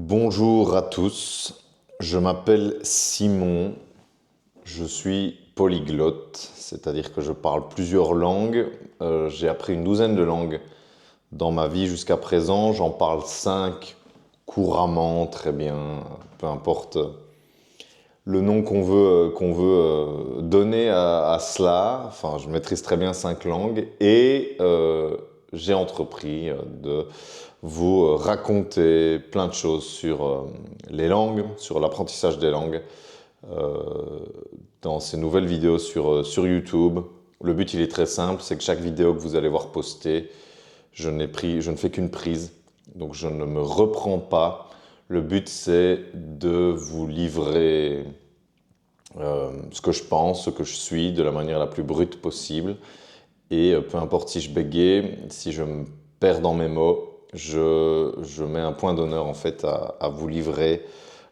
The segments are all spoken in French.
Bonjour à tous, je m'appelle Simon, je suis polyglotte, c'est-à-dire que je parle plusieurs langues. J'ai appris une douzaine de langues dans ma vie jusqu'à présent, j'en parle 5 couramment, très bien, peu importe le nom qu'on veut donner à cela. Enfin, je maîtrise très bien 5 langues et j'ai entrepris de vous raconter plein de choses sur les langues, sur l'apprentissage des langues, euh, dans ces nouvelles vidéos sur YouTube. Le but, il est très simple, c'est que chaque vidéo que vous allez voir postée, je ne fais qu'une prise, donc je ne me reprends pas. Le but, c'est de vous livrer ce que je pense, ce que je suis, de la manière la plus brute possible. Et peu importe si je bégaye, si je me perds dans mes mots, je mets un point d'honneur en fait à vous livrer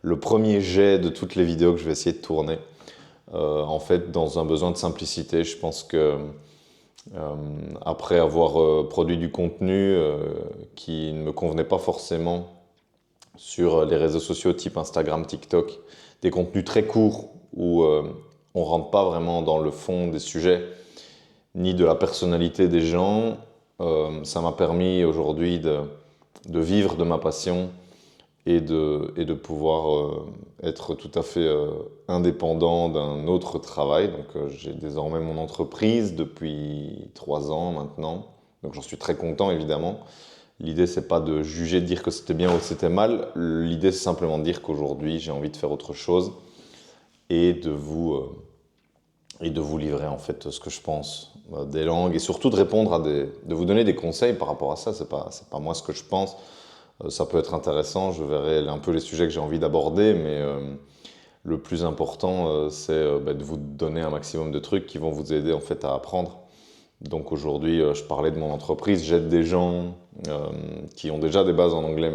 le premier jet de toutes les vidéos que je vais essayer de tourner. En fait, dans un besoin de simplicité, je pense que après avoir produit du contenu qui ne me convenait pas forcément sur les réseaux sociaux type Instagram, TikTok, des contenus très courts où on rentre pas vraiment dans le fond des sujets ni de la personnalité des gens. Ça m'a permis aujourd'hui de vivre de ma passion et de pouvoir être tout à fait indépendant d'un autre travail. Donc j'ai désormais mon entreprise depuis 3 ans maintenant. Donc j'en suis très content évidemment. L'idée c'est pas de juger, de dire que c'était bien ou que c'était mal. L'idée c'est simplement de dire qu'aujourd'hui j'ai envie de faire autre chose et de vous livrer en fait ce que je pense des langues et surtout de répondre de vous donner des conseils par rapport à ça. C'est pas moi ce que je pense. Ça peut être intéressant. Je verrai un peu les sujets que j'ai envie d'aborder, mais le plus important, c'est de vous donner un maximum de trucs qui vont vous aider en fait à apprendre. Donc aujourd'hui, je parlais de mon entreprise. J'aide des gens qui ont déjà des bases en anglais,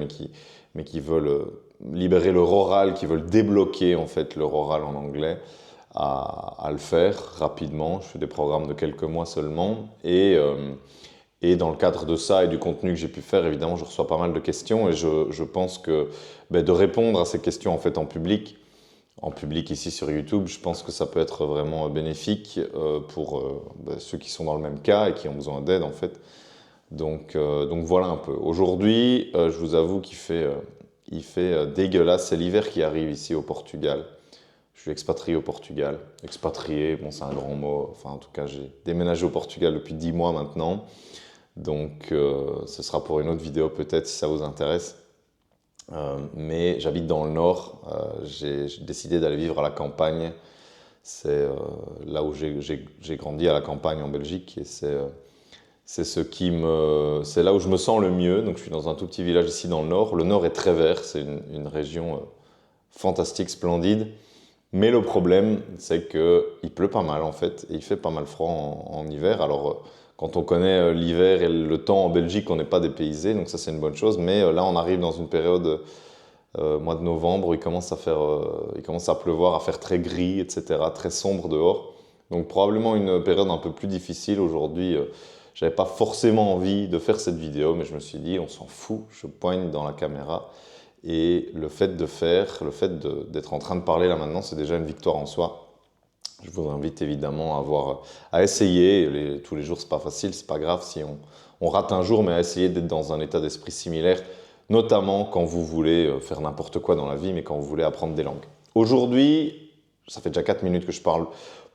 mais qui veulent libérer leur oral, qui veulent débloquer en fait leur oral en anglais à le faire rapidement. Je fais des programmes de quelques mois seulement. Et dans le cadre de ça et du contenu que j'ai pu faire, évidemment, je reçois pas mal de questions et je pense que de répondre à ces questions en fait en public ici sur YouTube, je pense que ça peut être vraiment bénéfique pour ceux qui sont dans le même cas et qui ont besoin d'aide en fait. Donc voilà un peu. Aujourd'hui, je vous avoue il fait dégueulasse. C'est l'hiver qui arrive ici au Portugal. Je suis expatrié au Portugal. Expatrié, bon, c'est un grand mot. Enfin, en tout cas, j'ai déménagé au Portugal depuis 10 mois maintenant. Donc, ce sera pour une autre vidéo peut-être si ça vous intéresse. Mais j'habite dans le nord. J'ai décidé d'aller vivre à la campagne. C'est là où j'ai grandi à la campagne en Belgique. Et c'est là où je me sens le mieux. Donc, je suis dans un tout petit village ici dans le nord. Le nord est très vert. C'est une région fantastique, splendide. Mais le problème, c'est qu'il pleut pas mal en fait, et il fait pas mal froid en hiver. Alors, quand on connaît l'hiver et le temps en Belgique, on n'est pas dépaysé, donc ça c'est une bonne chose. Mais là, on arrive dans une période, mois de novembre, où il commence à pleuvoir, à faire très gris, etc., très sombre dehors. Donc probablement une période un peu plus difficile aujourd'hui. J'avais pas forcément envie de faire cette vidéo, mais je me suis dit, on s'en fout, je poigne dans la caméra. Et le fait d'être en train de parler là maintenant, c'est déjà une victoire en soi. Je vous invite évidemment à essayer. Tous les jours, c'est pas facile, c'est pas grave si on rate un jour, mais à essayer d'être dans un état d'esprit similaire, notamment quand vous voulez faire n'importe quoi dans la vie, mais quand vous voulez apprendre des langues. Aujourd'hui, ça fait déjà 4 minutes que je parle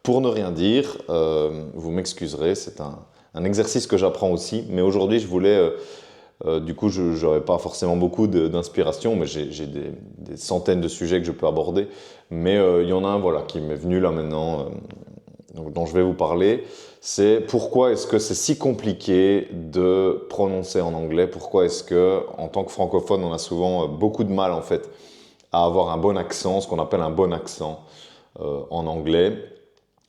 pour ne rien dire. Vous m'excuserez, c'est un exercice que j'apprends aussi, mais aujourd'hui, je voulais du coup, je n'aurais pas forcément beaucoup d'inspiration, mais j'ai des centaines de sujets que je peux aborder. Mais il y en a un voilà, qui m'est venu là maintenant, dont je vais vous parler. C'est pourquoi est-ce que c'est si compliqué de prononcer en anglais? Pourquoi est-ce que, en tant que francophone, on a souvent beaucoup de mal en fait à avoir un bon accent, ce qu'on appelle un bon accent en anglais?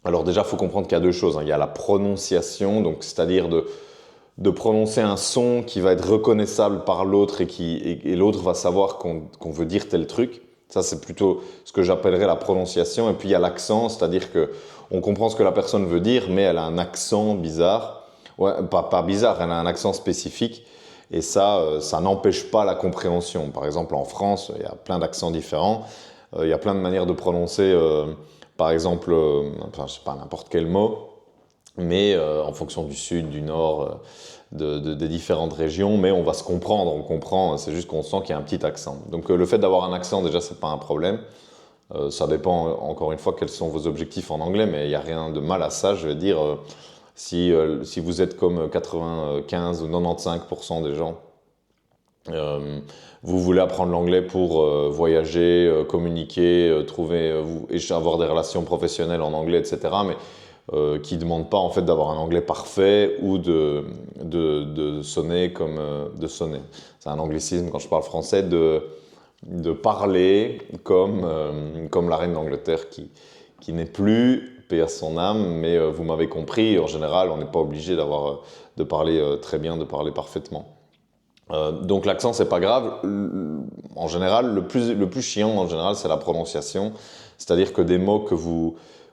Alors déjà, il faut comprendre qu'il y a deux choses, hein. Il y a la prononciation, donc c'est-à-dire de prononcer un son qui va être reconnaissable par l'autre et l'autre va savoir qu'on veut dire tel truc. Ça, c'est plutôt ce que j'appellerais la prononciation. Et puis, il y a l'accent, c'est-à-dire qu'on comprend ce que la personne veut dire, mais elle a un accent bizarre. Ouais, pas bizarre, elle a un accent spécifique. Et ça n'empêche pas la compréhension. Par exemple, en France, il y a plein d'accents différents, il y a plein de manières de prononcer, par exemple, enfin, je sais pas, n'importe quel mot, mais en fonction du sud, du nord, des différentes régions, mais on va se comprendre, on comprend, c'est juste qu'on sent qu'il y a un petit accent. Donc le fait d'avoir un accent, déjà, c'est pas un problème. Ça dépend, encore une fois, quels sont vos objectifs en anglais, mais il n'y a rien de mal à ça, je veux dire. Si vous êtes comme 95 ou 95% des gens, vous voulez apprendre l'anglais pour voyager, communiquer, avoir des relations professionnelles en anglais, etc., mais qui ne demande pas en fait d'avoir un anglais parfait ou de sonner comme de sonner. C'est un anglicisme quand je parle français de parler comme la reine d'Angleterre qui n'est plus, paix à son âme, mais vous m'avez compris, en général, on n'est pas obligé de parler très bien, de parler parfaitement. Donc l'accent, c'est pas grave. En général, le plus chiant, en général, c'est la prononciation. C'est-à-dire que des mots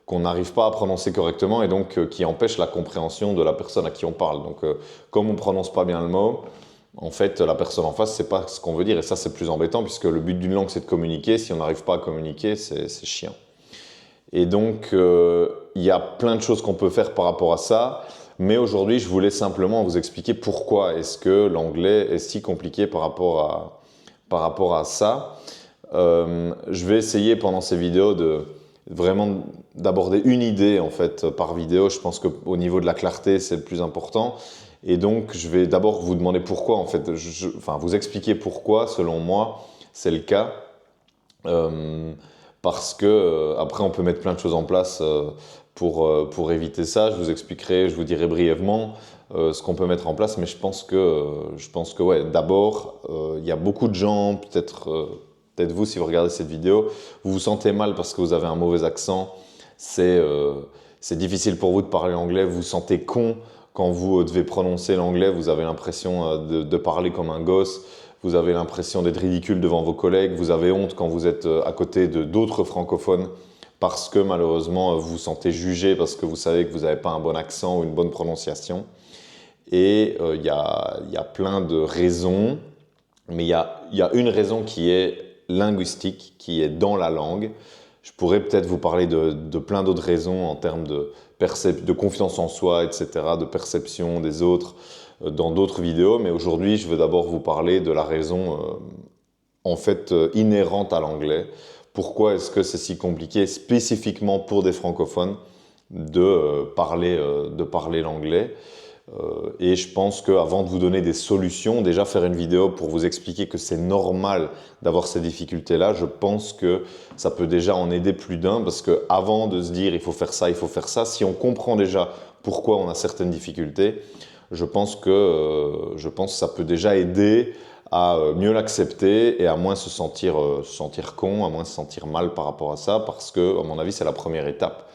qu'on n'arrive pas à prononcer correctement et donc qui empêchent la compréhension de la personne à qui on parle. Donc comme on prononce pas bien le mot, en fait, la personne en face, c'est pas ce qu'on veut dire. Et ça, c'est plus embêtant puisque le but d'une langue, c'est de communiquer. Si on n'arrive pas à communiquer, c'est chiant. Et donc, il y a plein de choses qu'on peut faire par rapport à ça. Mais aujourd'hui, je voulais simplement vous expliquer pourquoi est-ce que l'anglais est si compliqué par rapport à ça. Je vais essayer pendant ces vidéos vraiment d'aborder une idée en fait par vidéo. Je pense qu'au niveau de la clarté, c'est le plus important. Et donc, je vais d'abord vous demander pourquoi en fait, enfin vous expliquer pourquoi, selon moi, c'est le cas. Parce que après on peut mettre plein de choses en place pour éviter ça. Je vous expliquerai, je vous dirai brièvement ce qu'on peut mettre en place, mais je pense que ouais, d'abord, il y a beaucoup de gens, peut-être vous si vous regardez cette vidéo, vous vous sentez mal parce que vous avez un mauvais accent, c'est difficile pour vous de parler anglais, vous vous sentez con quand vous devez prononcer l'anglais, vous avez l'impression de parler comme un gosse. Vous avez l'impression d'être ridicule devant vos collègues, vous avez honte quand vous êtes à côté de d'autres francophones parce que malheureusement vous vous sentez jugé parce que vous savez que vous n'avez pas un bon accent ou une bonne prononciation. Et il y a plein de raisons, mais il y a une raison qui est linguistique, qui est dans la langue. Je pourrais peut-être vous parler de plein d'autres raisons en termes de confiance en soi, etc., de perception des autres, dans d'autres vidéos, mais aujourd'hui, je veux d'abord vous parler de la raison en fait inhérente à l'anglais. Pourquoi est-ce que c'est si compliqué spécifiquement pour des francophones de parler l'anglais? Et je pense qu'avant de vous donner des solutions, déjà faire une vidéo pour vous expliquer que c'est normal d'avoir ces difficultés-là, je pense que ça peut déjà en aider plus d'un parce qu'avant de se dire il faut faire ça, si on comprend déjà pourquoi on a certaines difficultés, je pense que ça peut déjà aider à mieux l'accepter et à moins se sentir con, à moins se sentir mal par rapport à ça, parce que, à mon avis, c'est la première étape.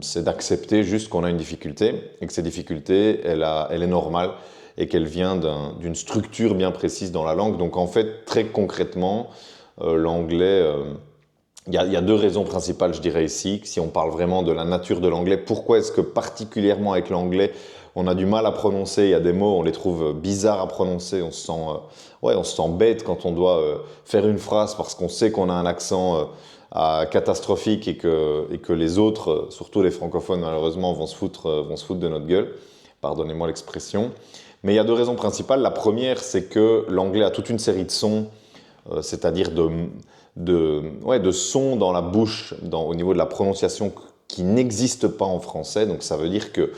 C'est d'accepter juste qu'on a une difficulté et que cette difficulté, elle est normale et qu'elle vient d'une structure bien précise dans la langue. Donc en fait, très concrètement, l'anglais, il y a deux raisons principales, je dirais ici, si on parle vraiment de la nature de l'anglais. Pourquoi est-ce que particulièrement avec l'anglais, on a du mal à prononcer, il y a des mots, on les trouve bizarres à prononcer, on se sent bête quand on doit faire une phrase parce qu'on sait qu'on a un accent catastrophique et que les autres, surtout les francophones malheureusement, vont se foutre de notre gueule. Pardonnez-moi l'expression. Mais il y a deux raisons principales. La première, c'est que l'anglais a toute une série de sons, c'est-à-dire de sons dans la bouche, au niveau de la prononciation, qui n'existent pas en français. Donc ça veut dire que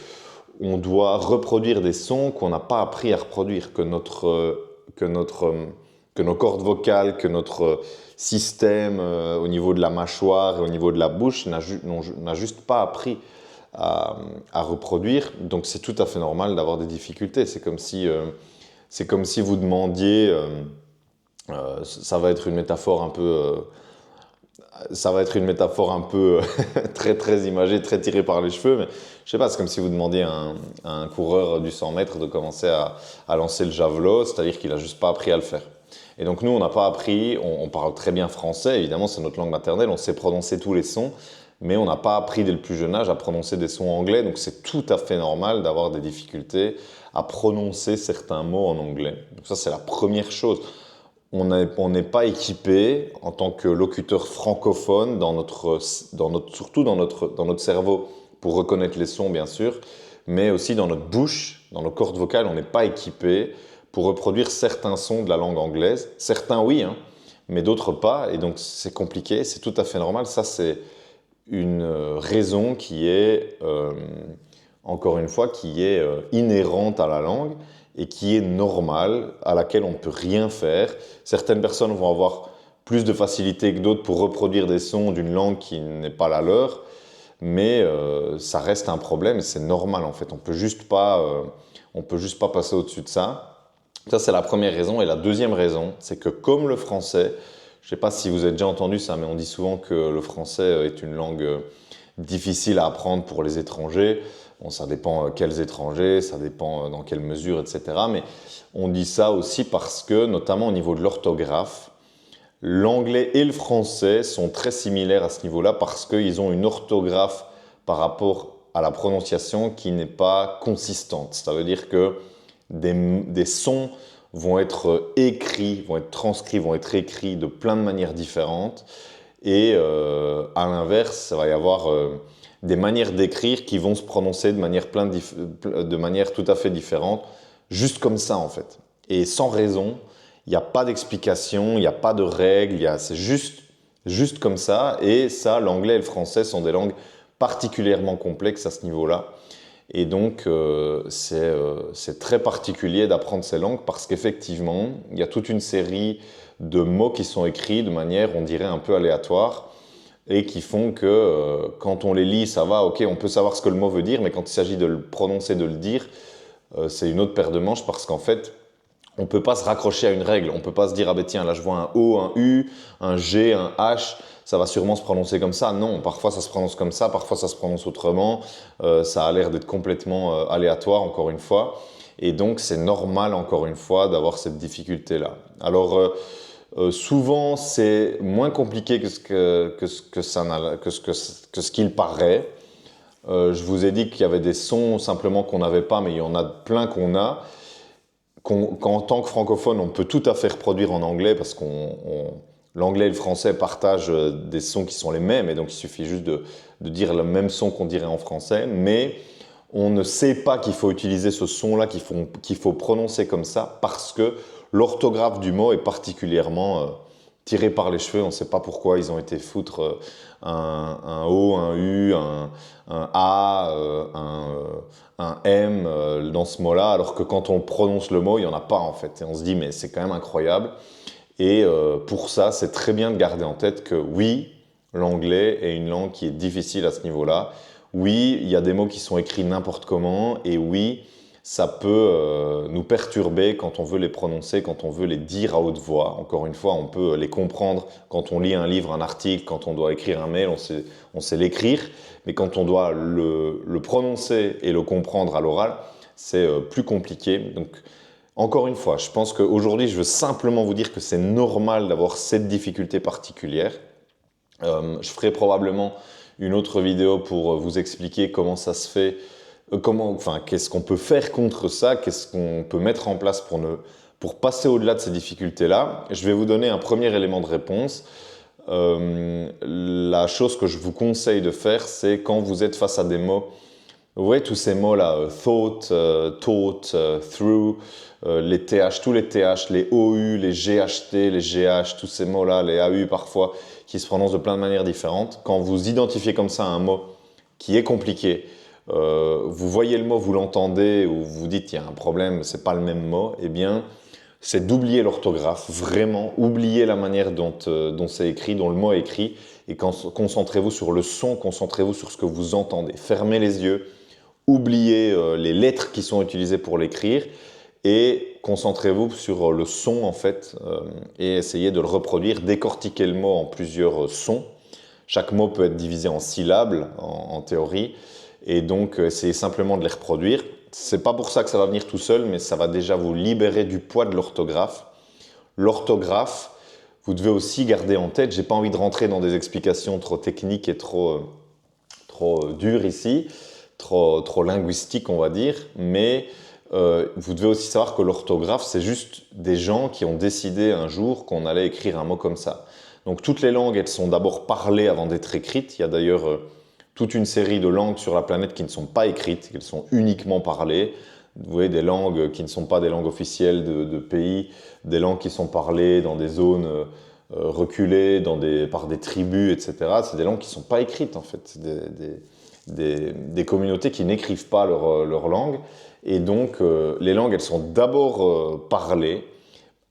on doit reproduire des sons qu'on n'a pas appris à reproduire, que nos cordes vocales, que notre système au niveau de la mâchoire et au niveau de la bouche n'a juste pas appris à reproduire. Donc c'est tout à fait normal d'avoir des difficultés. C'est comme si vous demandiez, ça va être une métaphore un peu très très imagée, très tirée par les cheveux, mais je sais pas, c'est comme si vous demandiez à un coureur du 100 mètres de commencer à lancer le javelot, c'est-à-dire qu'il a juste pas appris à le faire. Et donc nous, on n'a pas appris, on parle très bien français, évidemment c'est notre langue maternelle, on sait prononcer tous les sons, mais on n'a pas appris dès le plus jeune âge à prononcer des sons anglais, donc c'est tout à fait normal d'avoir des difficultés à prononcer certains mots en anglais. Donc ça, c'est la première chose. On n'est pas équipé en tant que locuteur francophone, surtout dans notre cerveau, pour reconnaître les sons, bien sûr, mais aussi dans notre bouche, dans nos cordes vocales, on n'est pas équipé pour reproduire certains sons de la langue anglaise. Certains, oui, hein, mais d'autres pas, et donc c'est compliqué, c'est tout à fait normal. Ça, c'est une raison qui est, encore une fois, qui est inhérente à la langue et qui est normale, à laquelle on ne peut rien faire. Certaines personnes vont avoir plus de facilité que d'autres pour reproduire des sons d'une langue qui n'est pas la leur, mais ça reste un problème et c'est normal en fait. On peut juste pas passer au-dessus de ça. Ça, c'est la première raison. Et la deuxième raison, c'est que comme le français, je ne sais pas si vous avez déjà entendu ça, mais on dit souvent que le français est une langue difficile à apprendre pour les étrangers. Bon, ça dépend quels étrangers, ça dépend dans quelle mesure, etc. Mais on dit ça aussi parce que, notamment au niveau de l'orthographe, l'anglais et le français sont très similaires à ce niveau-là parce qu'ils ont une orthographe par rapport à la prononciation qui n'est pas consistante. Ça veut dire que des sons vont être écrits, vont être transcrits, vont être écrits de plein de manières différentes. Et à l'inverse, ça va y avoir des manières d'écrire qui vont se prononcer de manière tout à fait différente, juste comme ça en fait. Et sans raison, il n'y a pas d'explication, il n'y a pas de règles, c'est juste comme ça. Et ça, l'anglais et le français sont des langues particulièrement complexes à ce niveau-là. Et donc, c'est très particulier d'apprendre ces langues parce qu'effectivement, il y a toute une série de mots qui sont écrits de manière, on dirait, un peu aléatoire et qui font que quand on les lit, ça va, ok, on peut savoir ce que le mot veut dire, mais quand il s'agit de le prononcer, de le dire, c'est une autre paire de manches parce qu'en fait, on ne peut pas se raccrocher à une règle. On ne peut pas se dire, ah ben tiens, là je vois un O, un U, un G, un H, ça va sûrement se prononcer comme ça. Non, parfois ça se prononce comme ça, parfois ça se prononce autrement. Ça a l'air d'être complètement aléatoire, encore une fois. Et donc c'est normal, encore une fois, d'avoir cette difficulté-là. Alors, souvent, c'est moins compliqué que ce qu'il paraît. Je vous ai dit qu'il y avait des sons simplement qu'on n'avait pas, mais il y en a plein qu'on a. Qu'en tant que francophone, on peut tout à fait reproduire en anglais parce l'anglais et le français partagent des sons qui sont les mêmes et donc il suffit juste de dire le même son qu'on dirait en français, mais on ne sait pas qu'il faut utiliser ce son-là, qu'il faut prononcer comme ça parce que l'orthographe du mot est particulièrement tirée par les cheveux. On ne sait pas pourquoi ils ont été foutre un O, un U, un A, un M dans ce mot-là, alors que quand on prononce le mot, il n'y en a pas en fait. Et on se dit, mais c'est quand même incroyable. Et pour ça, c'est très bien de garder en tête que oui, l'anglais est une langue qui est difficile à ce niveau-là. Oui, il y a des mots qui sont écrits n'importe comment. Et oui, ça peut nous perturber quand on veut les prononcer, quand on veut les dire à haute voix. Encore une fois, on peut les comprendre quand on lit un livre, un article, quand on doit écrire un mail, on sait l'écrire. Mais quand on doit le prononcer et le comprendre à l'oral, c'est plus compliqué. Donc, encore une fois, je pense qu'aujourd'hui, je veux simplement vous dire que c'est normal d'avoir cette difficulté particulière. Je ferai probablement une autre vidéo pour vous expliquer comment ça se fait, qu'est-ce qu'on peut faire contre ça, qu'est-ce qu'on peut mettre en place pour passer au-delà de ces difficultés-là. Je vais vous donner un premier élément de réponse. La chose que je vous conseille de faire, c'est quand vous êtes face à des mots, vous voyez tous ces mots-là, thought, taught, through, les TH, tous les TH, les OU, les GHT, les GH, tous ces mots-là, les AU parfois, qui se prononcent de plein de manières différentes. Quand vous identifiez comme ça un mot qui est compliqué, vous voyez le mot, vous l'entendez, ou vous dites il y a un problème, c'est pas le même mot, eh bien, c'est d'oublier l'orthographe, vraiment, oublier la manière dont c'est écrit, dont le mot est écrit, et concentrez-vous sur le son, concentrez-vous sur ce que vous entendez. Fermez les yeux, oubliez les lettres qui sont utilisées pour l'écrire, et concentrez-vous sur le son en fait, et essayez de le reproduire, décortiquer le mot en plusieurs sons. Chaque mot peut être divisé en syllabes en théorie, et donc essayez simplement de les reproduire. C'est pas pour ça que ça va venir tout seul, mais ça va déjà vous libérer du poids de l'orthographe. L'orthographe, vous devez aussi garder en tête, j'ai pas envie de rentrer dans des explications trop techniques et trop trop dur ici, trop linguistique, on va dire, mais vous devez aussi savoir que l'orthographe, c'est juste des gens qui ont décidé un jour qu'on allait écrire un mot comme ça. Donc toutes les langues, elles sont d'abord parlées avant d'être écrites. Il y a d'ailleurs toute une série de langues sur la planète qui ne sont pas écrites, qui sont uniquement parlées. Vous voyez, des langues qui ne sont pas des langues officielles de pays, des langues qui sont parlées dans des zones reculées, par des tribus, etc. C'est des langues qui ne sont pas écrites en fait. C'est des communautés qui n'écrivent pas leur langue. Et donc, les langues, elles sont d'abord parlées.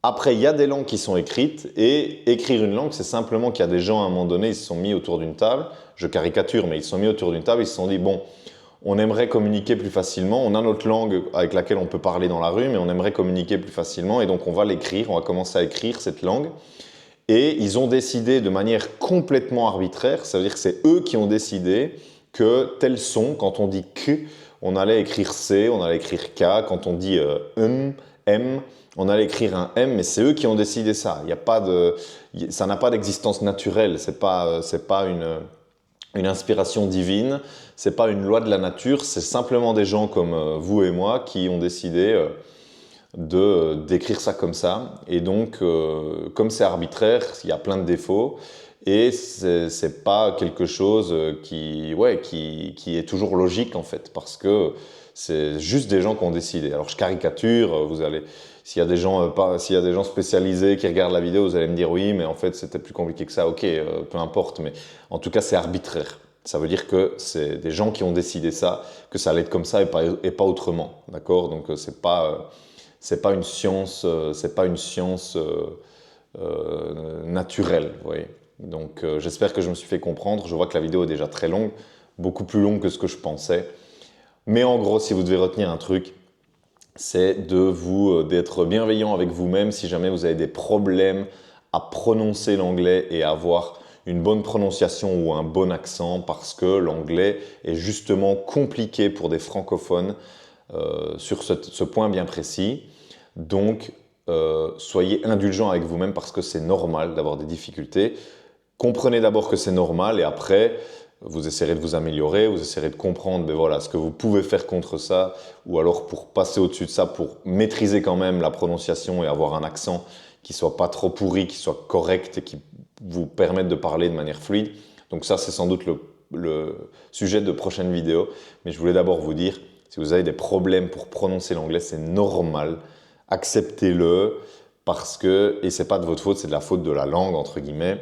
Après, il y a des langues qui sont écrites. Et écrire une langue, c'est simplement qu'il y a des gens, à un moment donné, ils se sont mis autour d'une table. Je caricature, mais ils se sont mis autour d'une table. Ils se sont dit, bon, on aimerait communiquer plus facilement. On a notre langue avec laquelle on peut parler dans la rue, mais on aimerait communiquer plus facilement. Et donc, on va l'écrire. On va commencer à écrire cette langue. Et ils ont décidé de manière complètement arbitraire. Ça veut dire que c'est eux qui ont décidé que tel son, quand on dit « k », on allait écrire « c », on allait écrire « k ». Quand on dit « m », on allait écrire un « m », mais c'est eux qui ont décidé ça. Il y a pas de, ça n'a pas d'existence naturelle. C'est pas une inspiration divine. C'est pas une loi de la nature. C'est simplement des gens comme vous et moi qui ont décidé d'écrire ça comme ça. Et donc, comme c'est arbitraire, il y a plein de défauts. Et c'est pas quelque chose qui est toujours logique en fait, parce que c'est juste des gens qui ont décidé. Alors je caricature, s'il y a des gens spécialisés qui regardent la vidéo, vous allez me dire oui, mais en fait c'était plus compliqué que ça. Ok, peu importe, mais en tout cas c'est arbitraire. Ça veut dire que c'est des gens qui ont décidé ça, que ça allait être comme ça et pas autrement, d'accord? Donc c'est pas une science, naturelle, vous voyez. Donc j'espère que je me suis fait comprendre. Je vois que la vidéo est déjà très longue, beaucoup plus longue que ce que je pensais. Mais en gros, si vous devez retenir un truc, c'est d'être bienveillant avec vous-même si jamais vous avez des problèmes à prononcer l'anglais et à avoir une bonne prononciation ou un bon accent, parce que l'anglais est justement compliqué pour des francophones sur ce point bien précis. Donc, soyez indulgents avec vous-même parce que c'est normal d'avoir des difficultés. Comprenez d'abord que c'est normal et après, vous essayerez de vous améliorer, vous essayerez de comprendre voilà, ce que vous pouvez faire contre ça ou alors pour passer au-dessus de ça, pour maîtriser quand même la prononciation et avoir un accent qui soit pas trop pourri, qui soit correct et qui vous permette de parler de manière fluide. Donc ça, c'est sans doute le sujet de prochaine vidéo. Mais je voulais d'abord vous dire, si vous avez des problèmes pour prononcer l'anglais, c'est normal. Acceptez-le et c'est pas de votre faute, c'est de la faute de la langue, entre guillemets.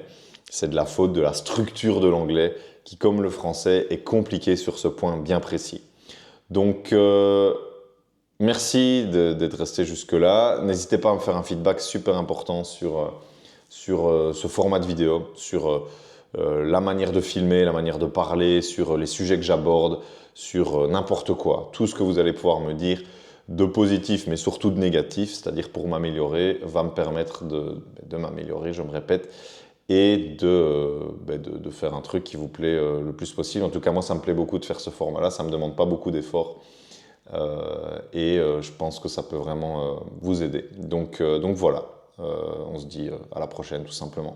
C'est de la faute de la structure de l'anglais qui, comme le français, est compliqué sur ce point bien précis. Donc, merci d'être resté jusque-là. N'hésitez pas à me faire un feedback super important sur ce format de vidéo, sur la manière de filmer, la manière de parler, sur les sujets que j'aborde, sur n'importe quoi. Tout ce que vous allez pouvoir me dire de positif, mais surtout de négatif, c'est-à-dire pour m'améliorer, va me permettre de m'améliorer, je me répète, et de faire un truc qui vous plaît le plus possible. En tout cas, moi, ça me plaît beaucoup de faire ce format-là. Ça ne me demande pas beaucoup d'efforts je pense que ça peut vraiment vous aider. Donc voilà, on se dit à la prochaine tout simplement.